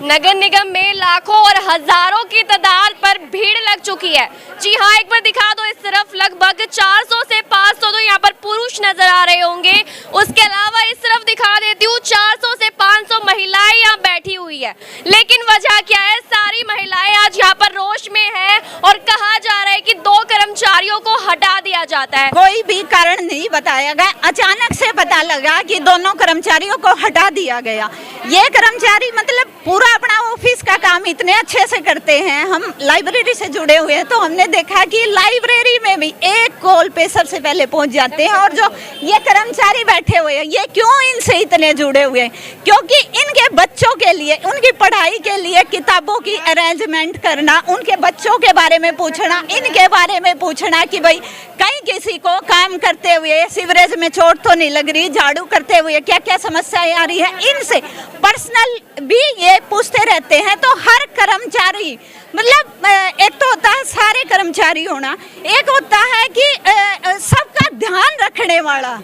नगर निगम में लाखों और हजारों की तादाद पर भीड़ लग चुकी है। जी हाँ, एक बार दिखा दो, इस तरफ लगभग 400 से 500 तो यहाँ पर पुरुष नजर आ रहे होंगे। उसके अलावा इस तरफ दिखा देती हूँ 400 से 500 महिलाएं यहाँ बैठी हुई है। लेकिन वजह क्या है? सारी महिलाएं आज यहाँ पर रोष में है और कहा जा रहा है कि 2 कर्मचारियों को हटा दिया जाता है। कोई भी कारण नहीं बताया गया, अचानक से पता लगा कि दोनों कर्मचारियों को हटा दिया गया। ये कर्मचारी मतलब पूरा अपना ऑफिस का काम इतने अच्छे से करते हैं। हम लाइब्रेरी से जुड़े हुए हैं तो हमने देखा कि लाइब्रेरी में भी एक कॉल पे सबसे पहले पहुंच जाते हैं। और जो ये कर्मचारी बैठे हुए हैं, ये क्यों इनसे इतने जुड़े हुए हैं? क्योंकि इनके बच्चों के लिए, उनकी पढ़ाई के लिए किताबों की अरेंजमेंट करना, उनके बच्चों के बारे में पूछना, इनके बारे में पूछना कि भाई कहीं किसी को काम करते हुए सीवरेज में चोट तो नहीं लग रही, झाड़ू करते हुए क्या क्या समस्याएं आ रही है, इनसे पर्सनल भी ये पूछते रहते हैं। तो हर कर्मचारी मतलब एक तो होता है सारे कर्मचारी होना, एक होता है कि सबका ध्यान रखने वाला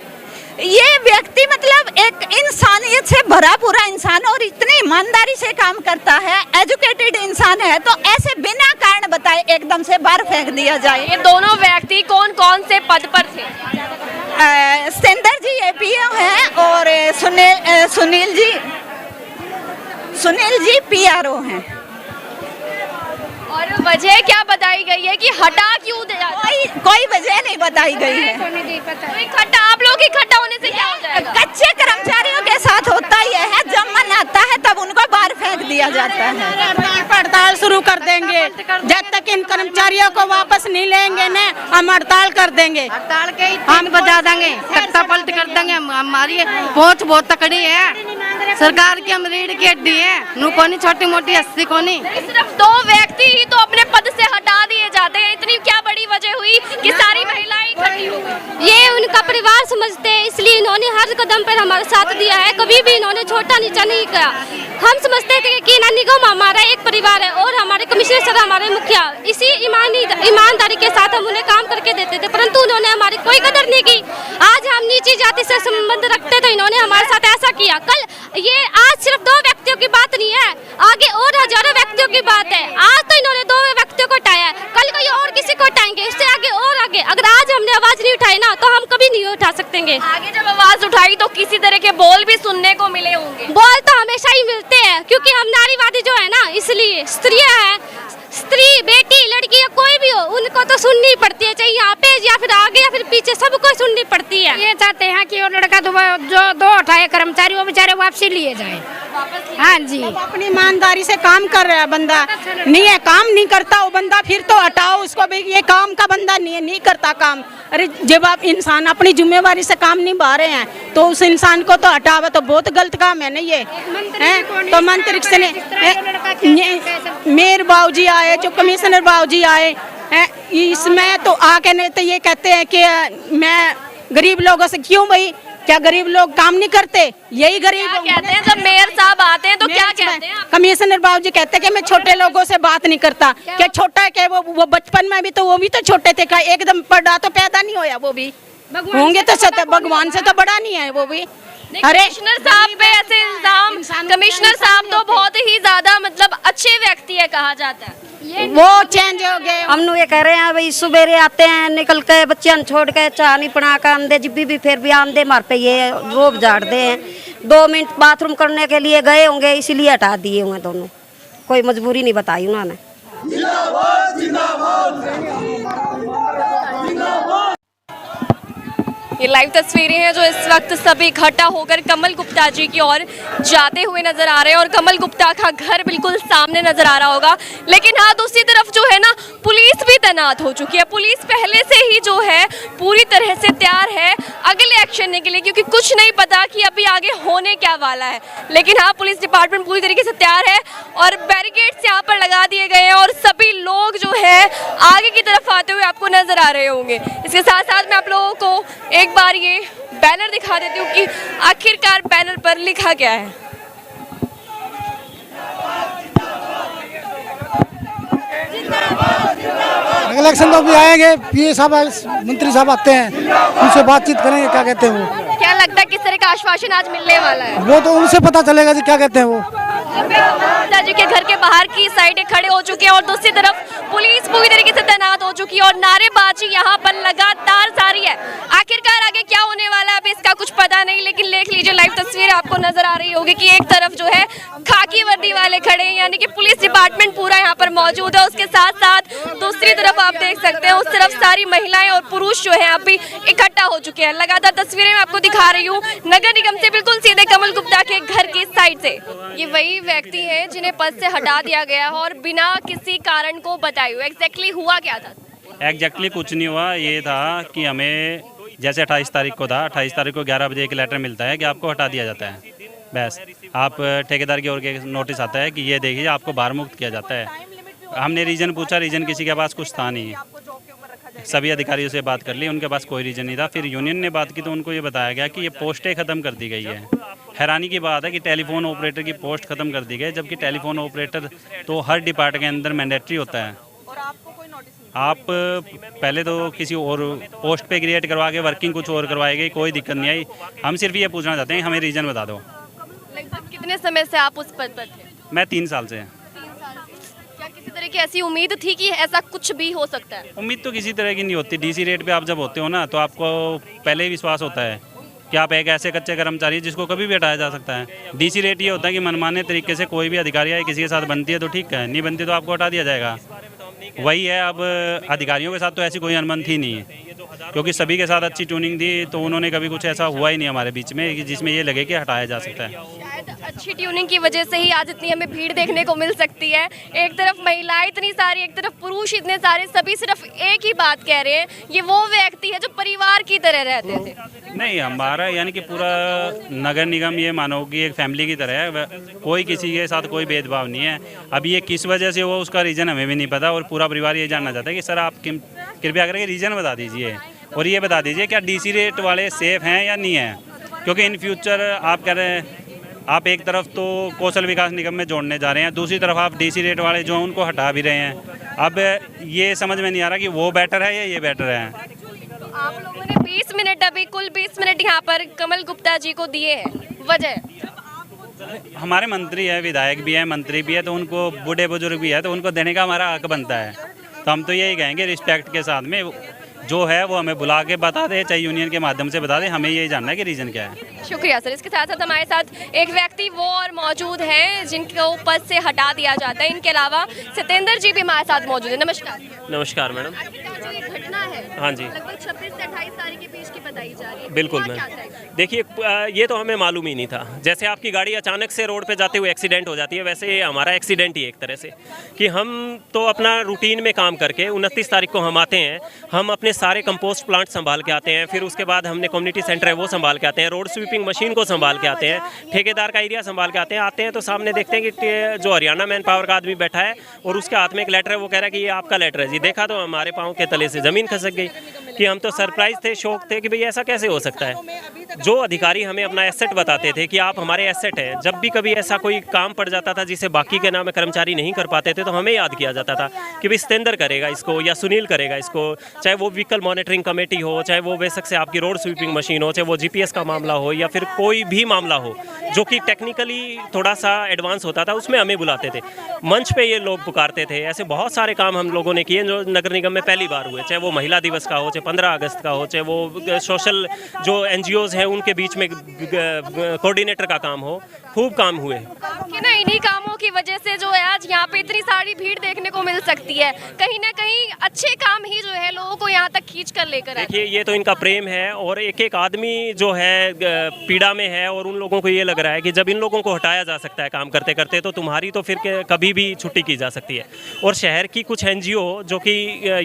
ये व्यक्ति मतलब एक इंसानियत से भरा पूरा इंसान और इतनी ईमानदारी से काम करता है, एजुकेटेड इंसान है, तो ऐसे बिना कारण बताए एकदम से बाहर फेंक दिया जाए। ये दोनों व्यक्ति कौन कौन से पद पर थे? सतेंद्र जी एपीओ हैं और सुनील जी पीआरओ हैं। और वजह क्या बताई गई है कि हटा क्यों दिया? कोई वजह नहीं बताई गई है। तो इकट्ठा आप लोग इकट्ठा होने से क्या हो जाएगा? कच्चे कर्मचारियों के साथ होता ही है, जब मन आता है तब उनको बाहर फेंक दिया जाता है। हड़ताल शुरू कर देंगे, जब तक इन कर्मचारियों को वापस नहीं लेंगे ना हम हड़ताल कर देंगे। हड़ताल के हम बता देंगे, तख्ता पलट कर देंगे। हमारी पहुंच बहुत तकड़ी है, सरकार की हम रीढ़ की हड्डी है, नू कोनी छोटी मोटी हस्ती कोनी। सिर्फ 2 व्यक्ति ही तो अपने पद से हटा दिए जाते हैं, इतनी क्या बड़ी वजह हुई कि सारी महिलाएं इकट्ठी हो गई? ये उनका परिवार समझते हैं, इसलिए इन्होंने हर कदम पर हमारा साथ दिया है, कभी भी इन्होंने छोटा नीचा नहीं किया। हम समझते थे कि नगर निगम हमारा एक परिवार है और हमारे कमिश्नर सर हमारे मुखिया, इसी ईमानदारी के साथ हम उन्हें काम करके देते थे, परंतु उन्होंने हमारी कोई कदर नहीं की। आज हम नीची जाति से संबंध रखते थे, इन्होंने हमारे साथ ऐसा किया। कल ये आज सिर्फ 2 व्यक्तियों की बात नहीं है, आगे और हजारों व्यक्तियों की बात है। आज तो इन्होंने 2 व्यक्तियों को हटाया है, कल कोई और किसी को हटाएंगे, उससे आगे और आगे। अगर आज हमने आवाज नहीं उठाई ना तो हम कभी नहीं उठा सकतेंगे। आगे जब आवाज उठाई तो किसी तरह के बोल भी सुनने को मिले होंगे। बोल तो हमेशा ही मिलते हैं, क्योंकि हम नारीवादी जो है ना, इसलिए स्त्रियां हैं, स्त्री बेटी लड़की या कोई भी हो उनको तो सुननी पड़ती है, चाहे यहाँ पे या फिर आगे या फिर पीछे, सबको सुननी पड़ती है। ये चाहते हैं कि वो लड़का जो 2 हटाए कर्मचारी वो बेचारे वापसी लिए जाए। हाँ जी, अपनी ईमानदारी से काम कर रहा है बंदा, नहीं है काम नहीं करता वो बंदा, फिर तो हटाओ उसको भाई, ये काम का बंदा नहीं करता काम। अरे जब आप इंसान अपनी जिम्मेवारी से काम निभा रहे हैं तो उस इंसान को तो हटावे तो बहुत गलत काम है ना ये है। तो मंत्री से मेयर बाबूजी आए, जो कमिश्नर बाबूजी आए, इसमें तो आके नहीं तो ये कहते हैं कि मैं गरीब लोगों से क्यों भाई, क्या गरीब लोग काम नहीं करते? यही गरीब कहते हैं जब मेयर साहब आते हैं तो क्या कहते हैं? कमिश्नर बाबू जी कहते हैं कि मैं छोटे लोगों से बात नहीं करता। क्या छोटा है? क्या वो बचपन में भी तो वो भी तो छोटे थे, क्या एकदम बड़ा तो पैदा नहीं होया? वो भी होंगे तो भगवान से तो बड़ा नहीं है वो भी। अरे कमिश्नर साहब पे ऐसे इल्जाम, कमिश्नर साहब तो बहुत ही ज्यादा मतलब अच्छे व्यक्ति है कहा जाता है, वो चेंज हो गए। हम ये कह रहे हैं भाई, सुबेरे आते हैं निकल के बच्चियां छोड़ के चाह नहीं बना के आंदे, जिब्बी भी फिर भी आंदे मार पे ये रोब झाड़ते हैं। 2 मिनट बाथरूम करने के लिए गए होंगे, इसीलिए हटा दिए होंगे दोनों, कोई मजबूरी नहीं बताई उन्होंने। ये लाइव तस्वीरें हैं जो इस वक्त सभी इकट्ठा होकर कमल गुप्ता जी की ओर जाते हुए नजर आ रहे हैं और कमल गुप्ता का घर बिल्कुल सामने नजर आ रहा होगा। लेकिन हाँ, दूसरी तरफ जो है ना, पुलिस भी तैनात हो चुकी है। पुलिस पहले से ही जो है पूरी तरह से तैयार है अगले एक्शन के लिए, क्योंकि कुछ नहीं पता कि अभी आगे होने क्या वाला है। लेकिन हाँ, पुलिस डिपार्टमेंट पूरी तरीके से तैयार है और बैरिकेड्स यहाँ पर लगा दिए गए हैं और सभी लोग जो है आगे की तरफ आते हुए आपको नजर आ रहे होंगे। इसके साथ साथ मैं आप लोगों को एक बार ये बैनर दिखा देती हूँ कि आखिरकार बैनर पर लिखा क्या है। इलेक्शन तो भी आएंगे, पीए साहब मंत्री साहब आते हैं, उनसे बातचीत करेंगे क्या कहते हैं वो। क्या लगता है किस तरह का आश्वासन आज मिलने वाला है? वो तो उनसे पता चलेगा जी क्या कहते हैं वो। जी के घर के बाहर की साइड खड़े हो चुके हैं और दूसरी तरफ पुलिस पूरी तरीके से तैनात हो चुकी है और नारेबाजी यहाँ पर लगातार जारी है। आखिरकार आगे क्या होने वाला है अभी इसका कुछ पता नहीं, लेकिन देख लीजिए लाइव तस्वीर आपको नजर आ रही होगी कि एक तरफ जो है खाकी वर्दी वाले खड़े हैं, यानी कि पुलिस डिपार्टमेंट पूरा यहाँ पर मौजूद है। उसके साथ साथ दूसरी तरफ आप देख सकते हैं उस तरफ सारी महिलाएं और पुरुष जो है अभी इकट्ठा हो चुके हैं। लगातार तस्वीरें मैं आपको दिखा रही हूँ नगर निगम से बिल्कुल सीधे कमल गुप्ता के घर की साइड से। ये वही व्यक्ति हैं जिन्हें पद से हटा दिया गया है और बिना किसी कारण को बताए हुए। एग्जैक्टली हुआ क्या था? एग्जैक्टली कुछ नहीं हुआ, ये था कि हमें जैसे 28 तारीख को था, 28 तारीख को 11 बजे एक लेटर मिलता है कि आपको हटा दिया जाता है। बस आप ठेकेदार की ओर के नोटिस आता है कि ये देखिए आपको बाहर मुक्त किया जाता है। हमने रीज़न पूछा, रीज़न किसी के पास कुछ था नहीं, सभी अधिकारियों से बात कर ली, उनके पास कोई रीज़न नहीं था। फिर यूनियन ने बात की तो उनको ये बताया गया कि ये पोस्टें ख़त्म कर दी गई है। हैरानी की बात है कि टेलीफोन ऑपरेटर की पोस्ट ख़त्म कर दी गई, जबकि टेलीफोन ऑपरेटर तो हर डिपार्टमेंट के अंदर मैंडेटरी होता है। आप पहले तो किसी और पोस्ट पे क्रिएट करवा के वर्किंग कुछ और करवाई गई, कोई दिक्कत नहीं आई। हम सिर्फ ये पूछना चाहते हैं, हमें रीज़न बता दो। लगभग कितने समय से आप उस पद पर थे? मैं 3 साल से। क्या किसी तरह की ऐसी उम्मीद थी कि ऐसा कुछ भी हो सकता है? उम्मीद तो किसी तरह की नहीं होती। डीसी रेट पे आप जब होते हो ना तो आपको पहले ही विश्वास होता है कि आप एक ऐसे कच्चे कर्मचारी जिसको कभी भी हटाया जा सकता है। डीसी रेट ये होता है कि मनमाने तरीके से कोई भी अधिकारी या किसी के साथ बनती है तो ठीक है, नहीं बनती तो आपको हटा दिया जाएगा। वही है, अब अधिकारियों के साथ तो ऐसी कोई अनबन थी नहीं, क्योंकि सभी के साथ अच्छी ट्यूनिंग थी, तो उन्होंने कभी कुछ ऐसा हुआ ही नहीं हमारे बीच में कि जिसमें ये लगे कि हटाया जा सकता है। शायद अच्छी ट्यूनिंग की वजह से ही आज इतनी हमें भीड़ देखने को मिल सकती है। एक तरफ महिलाएं इतनी सारी, एक तरफ पुरुष इतने सारे, सभी सिर्फ एक ही बात कह रहे हैं, ये वो व्यक्ति है जो परिवार की तरह रहते थे। नहीं, हमारा यानी कि पूरा नगर निगम ये मानो कि एक फैमिली की तरह है, कोई किसी के साथ कोई भेदभाव नहीं है। अब ये किस वजह से हुआ उसका रीज़न हमें भी नहीं पता और पूरा परिवार ये जानना चाहता है कि सर आप कृपया करके रीज़न बता दीजिए और ये बता दीजिए क्या डीसी रेट वाले सेफ़ हैं या नहीं हैं, क्योंकि इन फ्यूचर आप कह रहे हैं आप एक तरफ तो कौशल विकास निगम में जोड़ने जा रहे हैं, दूसरी तरफ आप डीसी रेट वाले जो उनको हटा भी रहे हैं। अब ये समझ में नहीं आ रहा कि वो बेटर है या ये बेटर है। तो आप लोगों ने 20 मिनट अभी कुल 20 मिनट यहाँ पर कमल गुप्ता जी को दिए हैं, वजह? हमारे मंत्री है, विधायक भी है, मंत्री भी है, तो उनको बूढ़े बुजुर्ग भी है तो उनको देने का हमारा हक बनता है। तो हम तो यही कहेंगे रिस्पेक्ट के साथ में जो है वो हमें बुला के बता दे, चाहे यूनियन के माध्यम से बता दे, हमें यही जानना है कि रीज़न क्या है। शुक्रिया सर। इसके साथ साथ हमारे साथ एक व्यक्ति वो और मौजूद हैं जिनको पद से हटा दिया जाता है। इनके अलावा सत्येंद्र जी भी हमारे साथ मौजूद है। नमस्कार। नमस्कार मैडम। जो ये घटना है, हाँ जी, लगभग 26 से 28 तारीख के बीच की बताई जा रही है। बिल्कुल क्या मैम। था? देखिए ये तो हमें मालूम ही नहीं था। जैसे आपकी गाड़ी अचानक से रोड पे जाते हुए एक्सीडेंट हो जाती है, वैसे ये हमारा एक्सीडेंट ही एक तरह से कि हम तो अपना रूटीन में काम करके 29 तारीख को हम आते हैं, हम अपने सारे कंपोस्ट प्लांट संभाल के आते हैं, फिर उसके बाद हमने कम्युनिटी सेंटर है वो संभाल के आते हैं, रोड स्वीपिंग मशीन को संभाल के आते हैं, ठेकेदार का एरिया संभाल के आते हैं तो सामने देखते हैं कि जो हरियाणा मैन पावर का आदमी बैठा है और उसके हाथ में एक लेटर है, वो कह रहा है कि ये आपका लेटर है जी। देखा तो हमारे पाँव के तले से ज़मीन खसक गई कि हम तो सरप्राइज थे, शौक थे कि भाई ऐसा कैसे हो सकता है। जो अधिकारी हमें अपना एसेट बताते थे कि आप हमारे एसेट हैं, जब भी कभी ऐसा कोई काम पड़ जाता था जिसे बाकी के नाम कर्मचारी नहीं कर पाते थे तो हमें याद किया जाता था कि भाई सतेंद्र करेगा इसको या सुनील करेगा इसको, चाहे वो व्हीकल मॉनिटरिंग कमेटी हो, चाहे वो बेशक से आपकी रोड स्वीपिंग मशीन हो, चाहे वो जीपीएस का मामला हो या फिर कोई भी मामला हो जो कि टेक्निकली थोड़ा सा एडवांस होता था, उसमें हमें बुलाते थे। मंच पे ये लोग पुकारते थे। ऐसे बहुत सारे काम हम लोगों ने किए जो नगर निगम में पहली बार हुए, चाहे वो महिला दिवस का हो, चाहे 15 अगस्त का हो, चाहे वो सोशल जो एनजीओज हैं उनके बीच में कोऑर्डिनेटर का काम हो, खूब काम हुए। कि ना इन्हीं कामों की वजह से जो है आज यहाँ पे इतनी सारी भीड़ देखने को मिल सकती है। कहीं ना कहीं अच्छे काम ही जो है लोगों को यहाँ तक खींच कर लेकर आते हैं। देखिए ये तो इनका प्रेम है और एक एक आदमी जो है पीड़ा में है और उन लोगों को ये लग रहा है कि जब इन लोगों को हटाया जा सकता है काम करते करते तो तुम्हारी तो फिर कभी भी छुट्टी की जा सकती है। और शहर की कुछ एनजीओ जो कि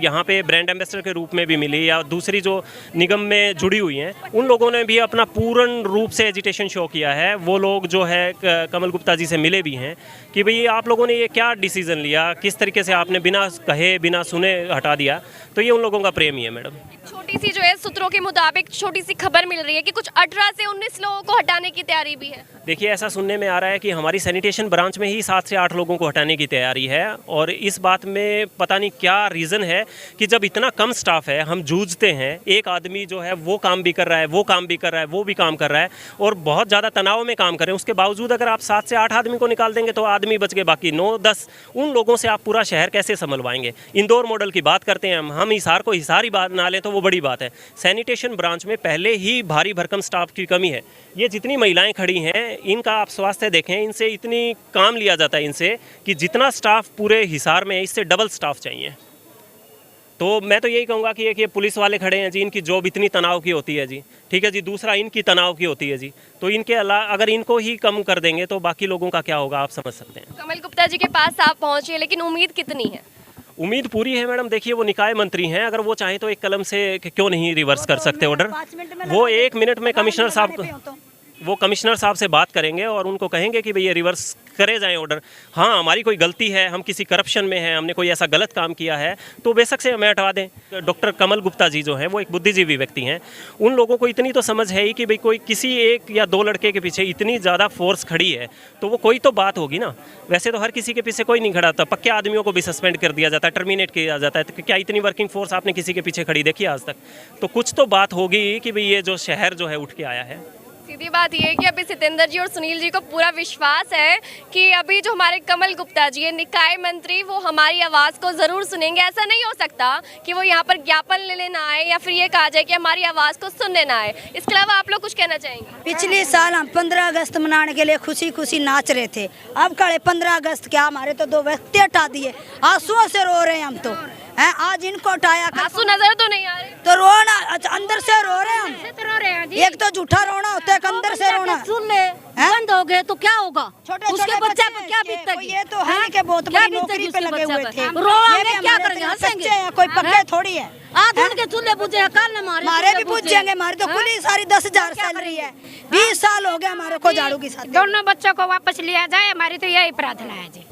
यहाँ पे ब्रांड एम्बेसडर के रूप में भी मिली या दूसरी जो निगम में जुड़ी हुई हैं, उन लोगों ने भी अपना पूर्ण रूप से एजिटेशन शो किया है। वो लोग जो है कमल गुप्ता जी से मिले भी हैं कि भाई आप लोगों ने ये क्या डिसीज़न लिया, किस तरीके से आपने बिना कहे बिना सुने हटा दिया। तो ये उन लोगों का प्रेम ही है मैडम। छोटी छोटी सी जो है सूत्रों के मुताबिक छोटी सी खबर मिल रही है कि कुछ 18 से 19 लोगों को हटाने की तैयारी भी है। देखिए, ऐसा सुनने में आ रहा है कि हमारी सैनिटेशन ब्रांच में ही 7 से 8 लोगों को हटाने की तैयारी है। और इस बात में पता नहीं क्या रीज़न है कि जब इतना कम स्टाफ है, हम जूझते हैं, एक आदमी जो है वो काम भी कर रहा है, वो काम भी कर रहा है, वो भी काम कर रहा है और बहुत ज़्यादा तनाव में काम कर रहे हैं। उसके बावजूद अगर आप 7 से 8 आदमी को निकाल देंगे तो आदमी बच गए, बाकी 9-10 उन लोगों से आप पूरा शहर कैसे संभलवाएंगे। इंदौर मॉडल की बात करते हैं हम हिसार को हिसार ही बात ना लें तो वो बड़ी बात है। सैनिटेशन ब्रांच में पहले ही भारी भरकम स्टाफ की कमी है। ये जितनी महिलाएं खड़ी हैं, इनका आप स्वास्थ्य देखें, इनसे इतनी काम लिया जाता है इनसे कि जितना स्टाफ पूरे हिसार में है, इससे डबल स्टाफ चाहिए। तो मैं तो यही कहूँगा कि एक ये पुलिस वाले खड़े हैं जी, इनकी जॉब इतनी तनाव की होती है जी, ठीक है जी। दूसरा, इनकी तनाव की होती है जी, तो इनके अलावा अगर इनको ही कम कर देंगे तो बाकी लोगों का क्या होगा, आप समझ सकते हैं। कमल गुप्ता जी के पास आप पहुंचे, लेकिन उम्मीद कितनी है? उम्मीद पूरी है मैडम। देखिए, वो निकाय मंत्री हैं, अगर वो चाहें तो एक कलम से क्यों नहीं रिवर्स कर सकते ऑर्डर। वो 1 मिनट में कमिश्नर साहब से बात करेंगे और उनको कहेंगे कि भाई ये रिवर्स करे जाएं ऑर्डर। हाँ, हमारी कोई गलती है, हम किसी करप्शन में हैं, हमने कोई ऐसा गलत काम किया है तो बेशक से हमें हटवा दें। डॉक्टर कमल गुप्ता जी जो हैं वो एक बुद्धिजीवी व्यक्ति हैं। उन लोगों को इतनी तो समझ है ही कि भाई कोई किसी 1 या 2 लड़के के पीछे इतनी ज़्यादा फोर्स खड़ी है तो वो कोई तो बात होगी ना। वैसे तो हर किसी के पीछे कोई नहीं खड़ा था, पक्के आदमियों को भी सस्पेंड कर दिया जाता है, टर्मिनेट किया जाता है। तो क्या इतनी वर्किंग फोर्स आपने किसी के पीछे खड़ी देखी आज तक? तो कुछ तो बात होगी कि भाई ये जो शहर जो है उठ के आया है। सीधी बात ये है कि अभी सितेंद्र जी और सुनील जी को पूरा विश्वास है कि अभी जो हमारे कमल गुप्ता जी है, निकाय मंत्री, वो हमारी आवाज़ को ज़रूर सुनेंगे। ऐसा नहीं हो सकता कि वो यहाँ पर ज्ञापन लेने ना आए या फिर ये कहा जाए कि हमारी आवाज़ को सुनने ना आए। इसके अलावा आप लोग कुछ कहना चाहेंगे? पिछले साल हम 15 अगस्त मनाने के लिए खुशी खुशी नाच रहे थे। अब कड़े 15 अगस्त क्या, हमारे तो 2 व्यक्ति हटा दिए। आंसुओं से रो रहे हैं हम तो हैं। आज इनको हटाया, आंसू नजर तो नहीं आ रहे तो रोना, अंदर से रो रहे हैं हम। एक तो झूठा रोना होता है, अंदर से रोना। सुन ले, बंद हो गए तो क्या होगा? उसके बच्चे पे क्या बीतेगी? ये तो है कि बहुत बड़ी नौकरी पे लगे हुए थे। रोएंगे, क्या करेंगे? हंसेंगे। कोई पक्के थोड़ी है। आज उनके चूल्हे बुझे, कल हमारे भी बुझेंगे। हमारी तो पुलिस सारी 10,000 सैलरी है। 20 साल हो गए हमारे को झाड़ू की साथ। दोनों बच्चों को वापस लिया जाए, हमारी तो यही प्रार्थना है जी।